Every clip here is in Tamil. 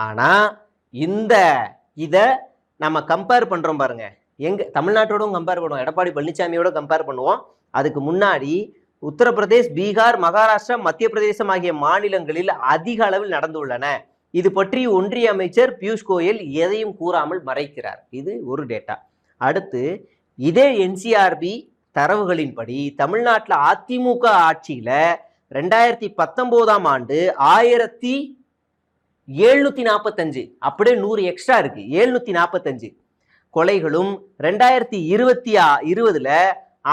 ஆனால் இதை நம்ம கம்பேர் பண்ணுறோம் பாருங்க, தமிழ்நாட்டோடும் கம்பேர் பண்ணுவோம், எடப்பாடி பழனிசாமியோட கம்பேர் பண்ணுவோம். அதுக்கு முன்னாடி உத்தரப்பிரதேஷ், பீகார், மகாராஷ்டிரா, மத்திய பிரதேசம் ஆகிய மாநிலங்களில் அதிக அளவில் நடந்துள்ளன. இது பற்றி ஒன்றிய அமைச்சர் பியூஷ் கோயல் எதையும் கூறாமல் மறைக்கிறார். இது ஒரு டேட்டா. அடுத்து, இதே என்சிஆர்பி தரவுகளின்படி தமிழ்நாட்டில் அதிமுக ஆட்சியில 2019 ஆண்டு 1745, அப்படியே 100 எக்ஸ்ட்ரா இருக்கு, 745 கொலைகளும் 2020ல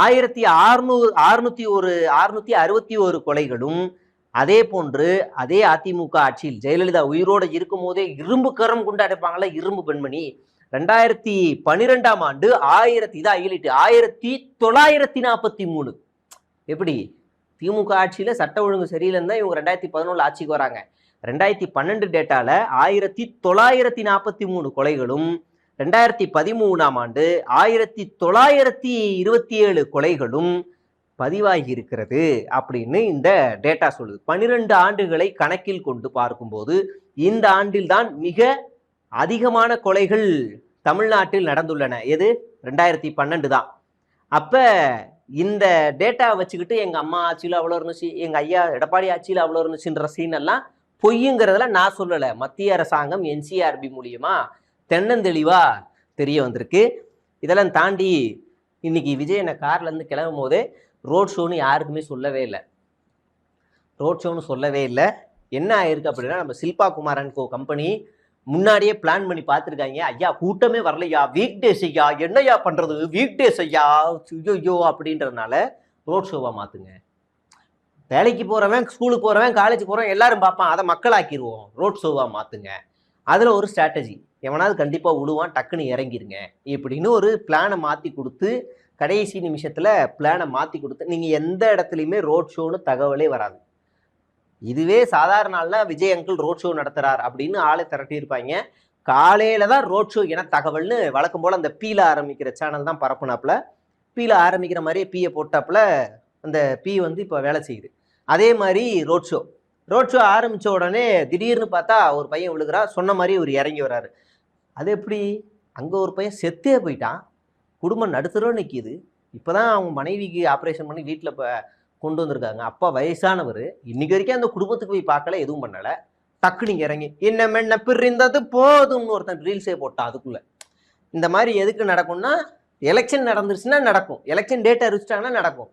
1661 கொலைகளும், அதே போன்று அதே அதிமுக ஆட்சியில் ஜெயலலிதா உயிரோடு இருக்கும் போதே இரும்பு கரம் கொண்டு அடைப்பாங்கல்ல, இரும்பு பெண்மணி, 2012 ஆண்டு 1943. எப்படி திமுக ஆட்சியில சட்ட ஒழுங்கு சரியில்லைன்னு தான் இவங்க 2011 ஆட்சிக்கு வராங்க. 2012 டேட்டால 1943 கொலைகளும், 2013 ஆண்டு 1927 கொலைகளும் பதிவாகி இருக்கிறது அப்படின்னு இந்த டேட்டா சொல்லுது. 12 ஆண்டுகளை கணக்கில் கொண்டு பார்க்கும்போது இந்த ஆண்டில் தான் மிக அதிகமான கொலைகள் தமிழ்நாட்டில் நடந்துள்ளன. எது? 2012 தான். அப்ப இந்த டேட்டா வச்சுக்கிட்டு எங்க அம்மா ஆட்சியில் அவ்வளோ இருந்துச்சு, எங்க ஐயா எடப்பாடி ஆட்சியில் அவ்வளோ இருந்துச்சுன்ற சீன் எல்லாம் பொய்யுங்கிறதுல நான் சொல்லலை. மத்திய அரசாங்கம் என்சிஆர்பி மூலியமா தென்னந்தெளிவா தெரிய வந்திருக்கு. இதெல்லாம் தாண்டி இன்னைக்கு விஜய் என்ன கார்ல இருந்து கிளம்பும் போதே ரோட் ஷோன்னு யாருக்குமே சொல்லவே இல்லை. என்ன ஆயிருக்கு அப்படின்னா, நம்ம சில்பா குமாரன் கம்பெனி முன்னாடியே பிளான் பண்ணி பார்த்துருக்காங்க. ஐயா கூட்டமே வரலையா, வீக் டேஸ் ஐயா, என்னையா பண்றது, வீக் டேஸ் ஐயா, ஐயோ அப்படின்றதுனால ரோட் ஷோவா மாத்துங்க. வேலைக்கு போறவன், ஸ்கூலுக்கு போறவன், காலேஜ் போறவன் எல்லாரும் பார்ப்பான், அதை மக்களாக்கிடுவோம், ரோட் ஷோவா மாத்துங்க. அதுல ஒரு ஸ்ட்ராட்டஜி, எவனாவது கண்டிப்பா விடுவான், டக்குன்னு இறங்கிருங்க இப்படின்னு ஒரு பிளானை மாத்தி கொடுத்து, கடைசி நிமிஷத்துல பிளானை மாத்தி கொடுத்து நீங்க எந்த இடத்துலையுமே ரோட் ஷோன்னு தகவலே வராது. இதுவே சாதாரண நாள்னா விஜய் அங்கிள் ரோட் ஷோ நடத்துறார் அப்படின்னு ஆளை திரட்டி இருப்பாங்க. காலையில தான் ரோட் ஷோ என தகவல்னு வழக்கம் போல அந்த பீல ஆரம்பிக்கிற சேனல் தான் பரப்புனாப்புல. பீல ஆரம்பிக்கிற மாதிரியே பீயை போட்டாப்புல அந்த பீ வந்து இப்போ வேலை செய்யுது. அதே மாதிரி ரோட் ஷோ ஆரம்பிச்ச உடனே திடீர்னு பார்த்தா ஒரு பையன் விழுகிறா, சொன்ன மாதிரி ஒரு இறங்கி வராரு. அது எப்படி? அங்கே ஒரு பையன் செத்தே போயிட்டான், குடும்பம் நடுத்தரும் நிற்கிது, இப்போதான் அவங்க மனைவிக்கு ஆப்ரேஷன் பண்ணி வீட்டில் இப்போ கொண்டு வந்திருக்காங்க, அப்பா வயசானவர், இன்னைக்கு வரைக்கும் அந்த குடும்பத்துக்கு போய் பார்க்கல, எதுவும் பண்ணலை. டக்கு நீங்கள் இறங்கி என்ன மென்ன பிரிந்தது போதும்னு ஒருத்தன் ரீல்ஸே போட்டான். அதுக்குள்ள இந்த மாதிரி எதுக்கு நடக்கும்னா, எலெக்ஷன் நடந்துருச்சுன்னா நடக்கும், எலெக்ஷன் டேட் அறிவிச்சிட்டாங்கன்னா நடக்கும்.